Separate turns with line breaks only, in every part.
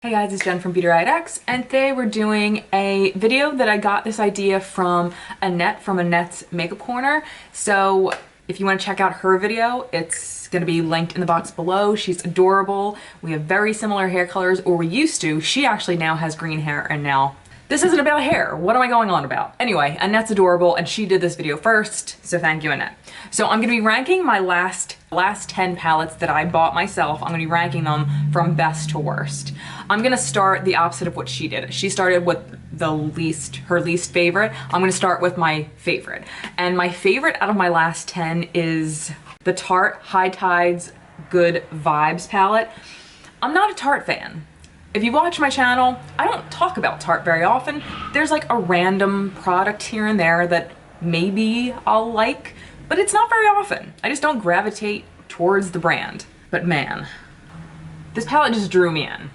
Hey guys, it's Jen from beautyriotx, and today we're doing a video that I got this idea from Annette from Annette's Makeup Corner. So if you want to check out her video, it's going to be linked in the box below. She's adorable. We have very similar hair colors, or we used to. She actually now has green hair, and now this isn't about hair. What am I going on about? Anyway, Annette's adorable, and she did this video first, so thank you, Annette. So I'm gonna be ranking my last 10 palettes that I bought myself. I'm gonna be ranking them from best to worst. I'm gonna start the opposite of what she did. She started with her least favorite. I'm gonna start with my favorite. And my favorite out of my last 10 is the Tarte High Tides Good Vibes palette. I'm not a Tarte fan. If you watch my channel, I don't talk about Tarte very often. There's like a random product here and there that maybe I'll like, but it's not very often. I just don't gravitate towards the brand. But man, this palette just drew me in.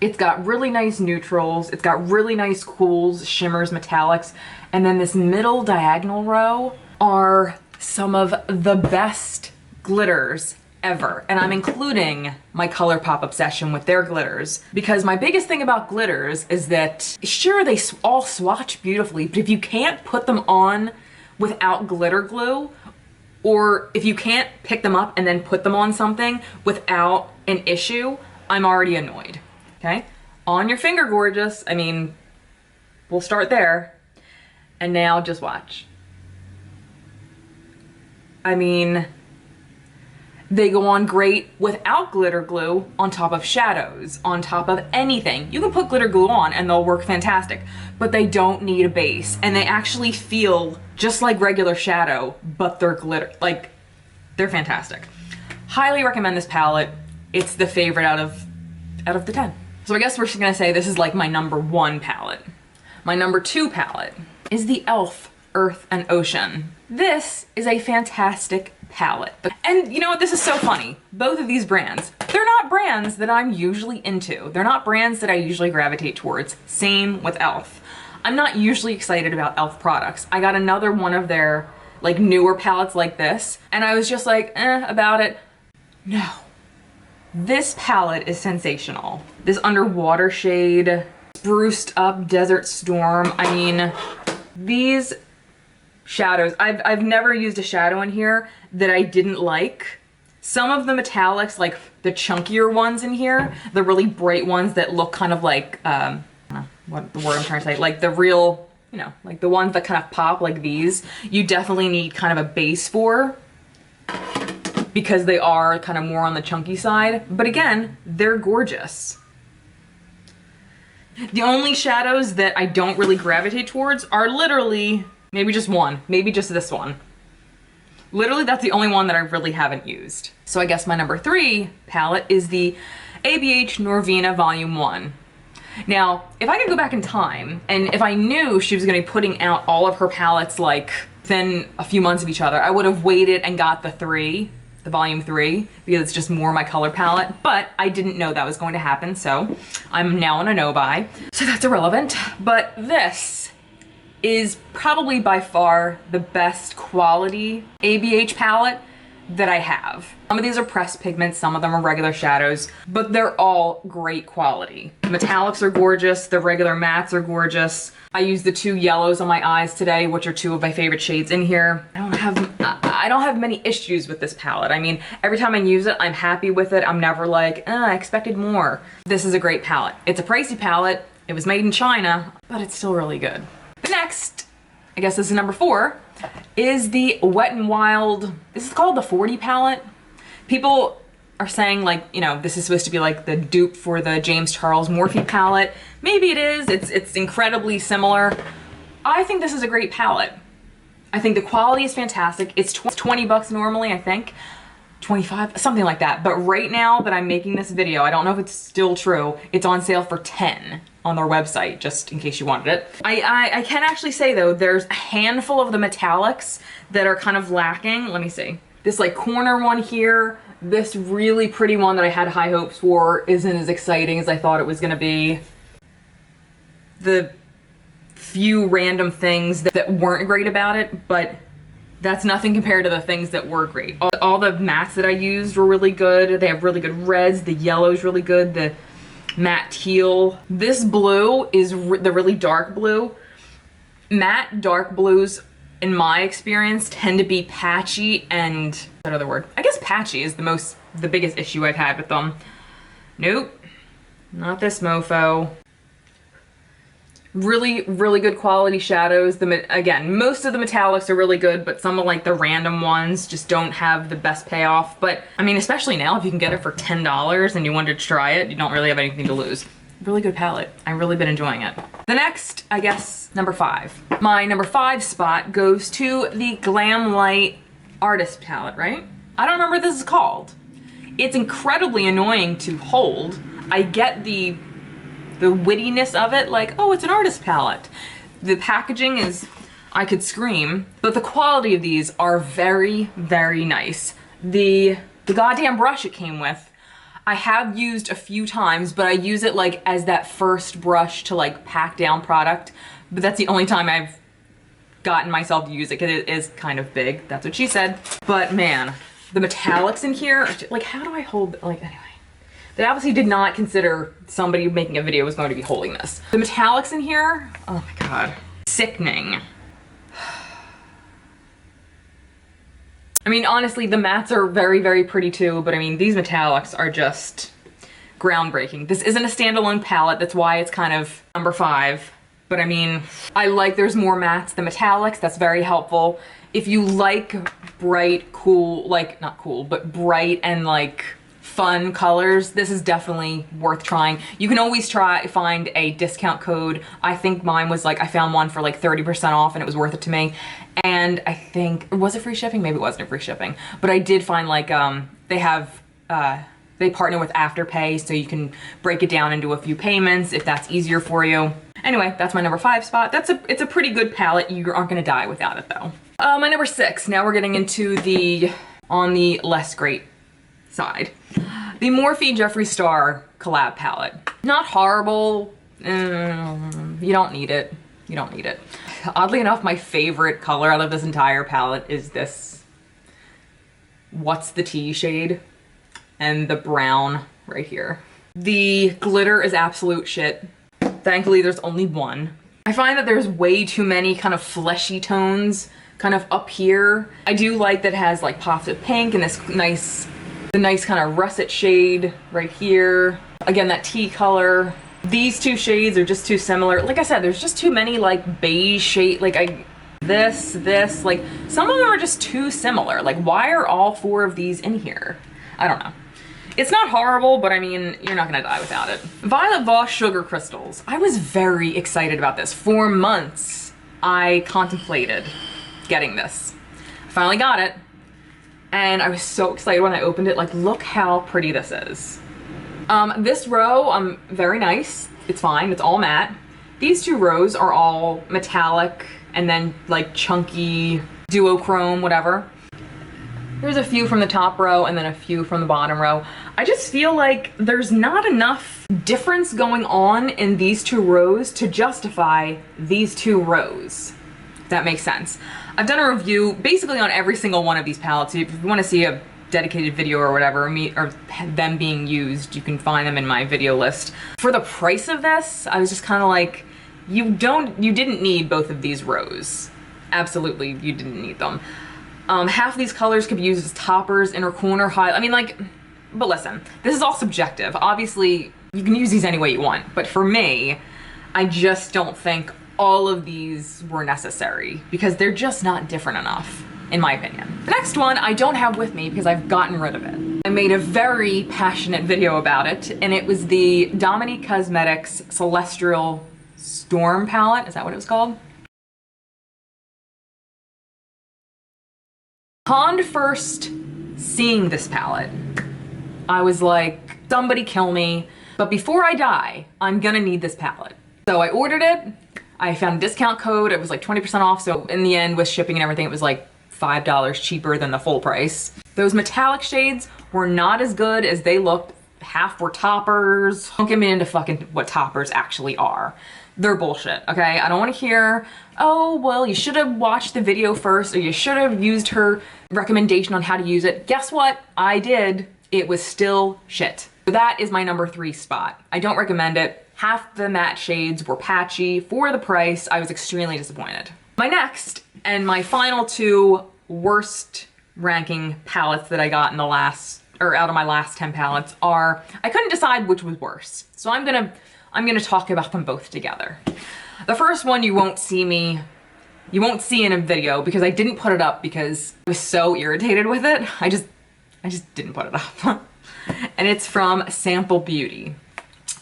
It's got really nice neutrals, it's got really nice cools, shimmers, metallics, and then this middle diagonal row are some of the best glitters ever. And I'm including my ColourPop obsession with their glitters, because my biggest thing about glitters is that sure, they all swatch beautifully, but if you can't put them on without glitter glue, or if you can't pick them up and then put them on something without an issue, I'm already annoyed. Okay? On your finger, gorgeous. I mean, we'll start there. And now just watch. I mean, they go on great without glitter glue, on top of shadows, on top of anything. You can put glitter glue on and they'll work fantastic, but they don't need a base. And they actually feel just like regular shadow, but they're glitter, like, they're fantastic. Highly recommend this palette. It's the favorite out of the 10. So I guess we're just gonna say this is like my number 1 palette. My number 2 palette is the e.l.f. Earth and Ocean. This is a fantastic palette. And you know what, this is so funny. Both of these brands, they're not brands that I'm usually into. They're not brands that I usually gravitate towards. Same with e.l.f. I'm not usually excited about e.l.f. products. I got another one of their like newer palettes like this, and I was just like, about it. No. This palette is sensational. This underwater shade, spruced up Desert Storm. I mean, these shadows, I've never used a shadow in here that I didn't like. Some of the metallics, like the chunkier ones in here, the really bright ones that look kind of like, what the word I'm trying to say, like the real, you know, like the ones that kind of pop like these, you definitely need kind of a base for, because they are kind of more on the chunky side. But again, they're gorgeous. The only shadows that I don't really gravitate towards are literally maybe just one, maybe just this one. Literally, that's the only one that I really haven't used. So I guess my number 3 palette is the ABH Norvina Volume 1. Now, if I could go back in time, and if I knew she was gonna be putting out all of her palettes like within a few months of each other, I would have waited and got the Volume 3, because it's just more my color palette, but I didn't know that was going to happen, so I'm now on a no-buy. So that's irrelevant, but this is probably by far the best quality ABH palette that I have. Some of these are pressed pigments, some of them are regular shadows, but they're all great quality. The metallics are gorgeous, the regular mattes are gorgeous. I used the 2 yellows on my eyes today, which are 2 of my favorite shades in here. I don't have many issues with this palette. I mean, every time I use it, I'm happy with it. I'm never like, I expected more. This is a great palette. It's a pricey palette. It was made in China, but it's still really good. The next, I guess this is number 4, is the Wet n Wild, this is called the 40 palette. People are saying like, you know, this is supposed to be like the dupe for the James Charles Morphe palette. Maybe it is, it's incredibly similar. I think this is a great palette. I think the quality is fantastic. It's 20 bucks normally, I think. 25, something like that. But right now that I'm making this video, I don't know if it's still true, it's on sale for 10 on their website, just in case you wanted it. I can actually say though, there's a handful of the metallics that are kind of lacking. Let me see. This like corner one here, this really pretty one that I had high hopes for isn't as exciting as I thought it was gonna be. The few random things that weren't great about it, but that's nothing compared to the things that were great. All the mattes that I used were really good. They have really good reds. The yellow's really good. The matte teal. This blue is the really dark blue. Matte dark blues, in my experience, tend to be patchy and, what other word? I guess patchy is the biggest issue I've had with them. Nope, not this mofo. Really, really good quality shadows. Again, most of the metallics are really good, but some of like the random ones just don't have the best payoff. But I mean, especially now, if you can get it for $10 and you wanted to try it, you don't really have anything to lose. Really good palette. I've really been enjoying it. The next, I guess, number 5. My number 5 spot goes to the Glamlite Artist Palette, right? I don't remember what this is called. It's incredibly annoying to hold. I get the wittiness of it, like, oh, it's an artist palette. The packaging is, I could scream, but the quality of these are very, very nice. The goddamn brush it came with, I have used a few times, but I use it like as that first brush to like pack down product, but that's the only time I've gotten myself to use it, because it is kind of big. That's what she said. But man, the metallics in here, like, how do I hold, like, anyway. They obviously did not consider somebody making a video was going to be holding this. The metallics in here, oh my god, sickening. I mean, honestly, the mattes are very, very pretty too, but I mean, these metallics are just groundbreaking. This isn't a standalone palette, that's why it's kind of number 5. But I mean, I like there's more mattes than metallics, that's very helpful. If you like bright, cool, like, not cool, but bright and like fun colors, this is definitely worth trying. You can always find a discount code. I think mine was like, I found one for like 30% off and it was worth it to me. And I think, was it free shipping? Maybe it wasn't free shipping, but I did find like, they partner with Afterpay, so you can break it down into a few payments if that's easier for you. Anyway, that's my number 5 spot. It's a pretty good palette. You aren't gonna die without it though. My number 6, now we're getting into on the less great side. The Morphe Jeffree Star collab palette. Not horrible, you don't need it. You don't need it. Oddly enough, my favorite color out of this entire palette is this, What's the Tea shade, and the brown right here. The glitter is absolute shit. Thankfully, there's only one. I find that there's way too many kind of fleshy tones kind of up here. I do like that it has like pops of pink and this the nice kind of russet shade right here. Again, that tea color. These two shades are just too similar. Like I said, there's just too many like beige shade, like this, like some of them are just too similar. Like why are all 4 of these in here? I don't know. It's not horrible, but I mean, you're not gonna die without it. Violet Voss Sugar Crystals. I was very excited about this. For months, I contemplated getting this. I finally got it, and I was so excited when I opened it. Like, look how pretty this is. This row, very nice. It's fine, it's all matte. These 2 rows are all metallic, and then like chunky duochrome, whatever. There's a few from the top row and then a few from the bottom row. I just feel like there's not enough difference going on in these 2 rows to justify these 2 rows, if that makes sense. I've done a review basically on every single one of these palettes. If you want to see a dedicated video or whatever, or them being used, you can find them in my video list. For the price of this, I was just kind of like, you didn't need both of these rows. Absolutely, you didn't need them. Half of these colors could be used as toppers, inner corner, highlight. I mean, like, but listen, this is all subjective. Obviously, you can use these any way you want, but for me, I just don't think all of these were necessary because they're just not different enough, in my opinion. The next one I don't have with me because I've gotten rid of it. I made a very passionate video about it, and it was the Dominie Cosmetics Celestial Storm palette. Is that what it was called? Upon first seeing this palette, I was like, somebody kill me, but before I die, I'm gonna need this palette. So I ordered it, I found a discount code, it was like 20% off, so in the end with shipping and everything, it was like $5 cheaper than the full price. Those metallic shades were not as good as they looked. Half were toppers. Don't get me into fucking what toppers actually are. They're bullshit, okay? I don't want to hear, oh, well, you should have watched the video first, or you should have used her recommendation on how to use it. Guess what? I did. It was still shit. So that is my number 3 spot. I don't recommend it. Half the matte shades were patchy. For the price, I was extremely disappointed. My next and my final 2 worst ranking palettes that I got in the last, or out of my last 10 palettes are, I couldn't decide which was worse. So I'm gonna talk about them both together. The first one you won't see in a video because I didn't put it up because I was so irritated with it. I just didn't put it up. And it's from Sample Beauty.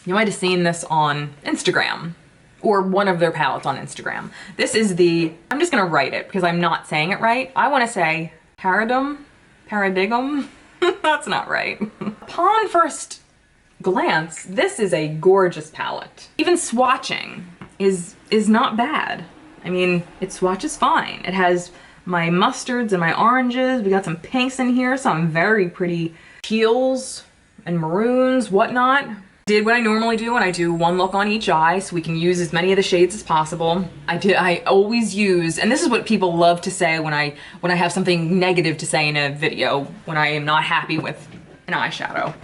You might have seen this on Instagram or one of their palettes on Instagram. This is the, I'm just gonna write it because I'm not saying it right. I wanna say Paradigm? That's not right. Upon first glance, this is a gorgeous palette. Even swatching is not bad. I mean, it swatches fine. It has my mustards and my oranges. We got some pinks in here, some very pretty teals and maroons, whatnot. Did what I normally do when I do one look on each eye so we can use as many of the shades as possible. I always use, and this is what people love to say when I have something negative to say in a video, when I am not happy with an eyeshadow.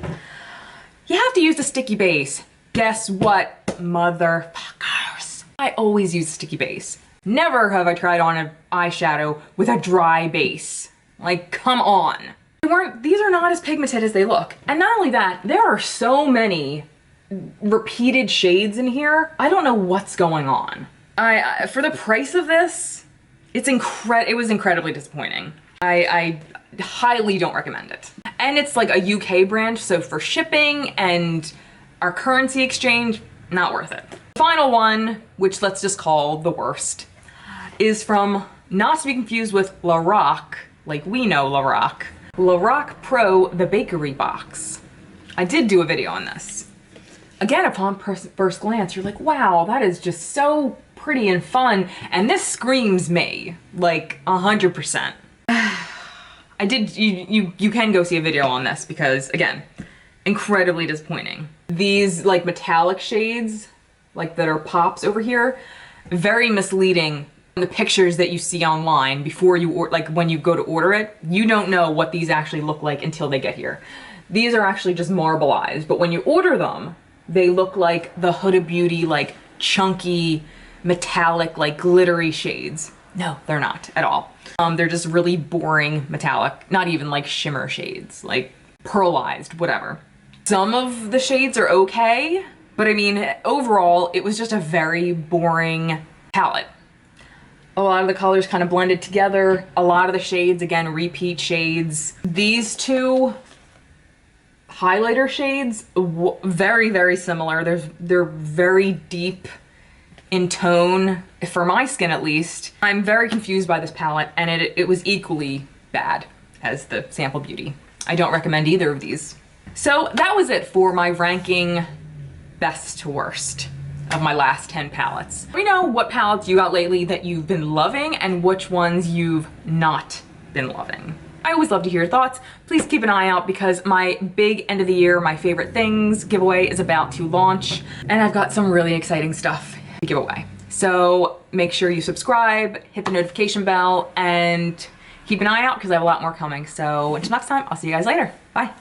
You have to use the sticky base. Guess what, motherfuckers? I always use sticky base. Never have I tried on an eyeshadow with a dry base. Like, come on. These are not as pigmented as they look. And not only that, there are so many repeated shades in here. I don't know what's going on. For the price of this, it was incredibly disappointing. I highly don't recommend it. And it's like a UK brand, so for shipping and our currency exchange, not worth it. Final one, which let's just call the worst, is from, not to be confused with LORAC, like we know LORAC. LORAC Pro, the bakery box. I did do a video on this. Again, upon first glance, you're like, wow, that is just so pretty and fun. And this screams me, like 100%. You can go see a video on this because, again, incredibly disappointing. These like metallic shades, like that are pops over here, very misleading. The pictures that you see online before you, like when you go to order it, you don't know what these actually look like until they get here. These are actually just marbleized, but when you order them, they look like the Huda Beauty, like chunky, metallic, like glittery shades. No, they're not at all. They're just really boring metallic, not even like shimmer shades, like pearlized, whatever. Some of the shades are okay, but I mean, overall, it was just a very boring palette. A lot of the colors kind of blended together. A lot of the shades, again, repeat shades. These 2 highlighter shades, very, very similar. They're very deep in tone, for my skin at least. I'm very confused by this palette, and it was equally bad as the Sample Beauty. I don't recommend either of these. So that was it for my ranking best to worst of my last 10 palettes. Let me know what palettes you got lately that you've been loving and which ones you've not been loving. I always love to hear your thoughts. Please keep an eye out because my big end of the year, my favorite things giveaway is about to launch, and I've got some really exciting stuff to give away. So make sure you subscribe, hit the notification bell, and keep an eye out because I have a lot more coming. So until next time, I'll see you guys later. Bye.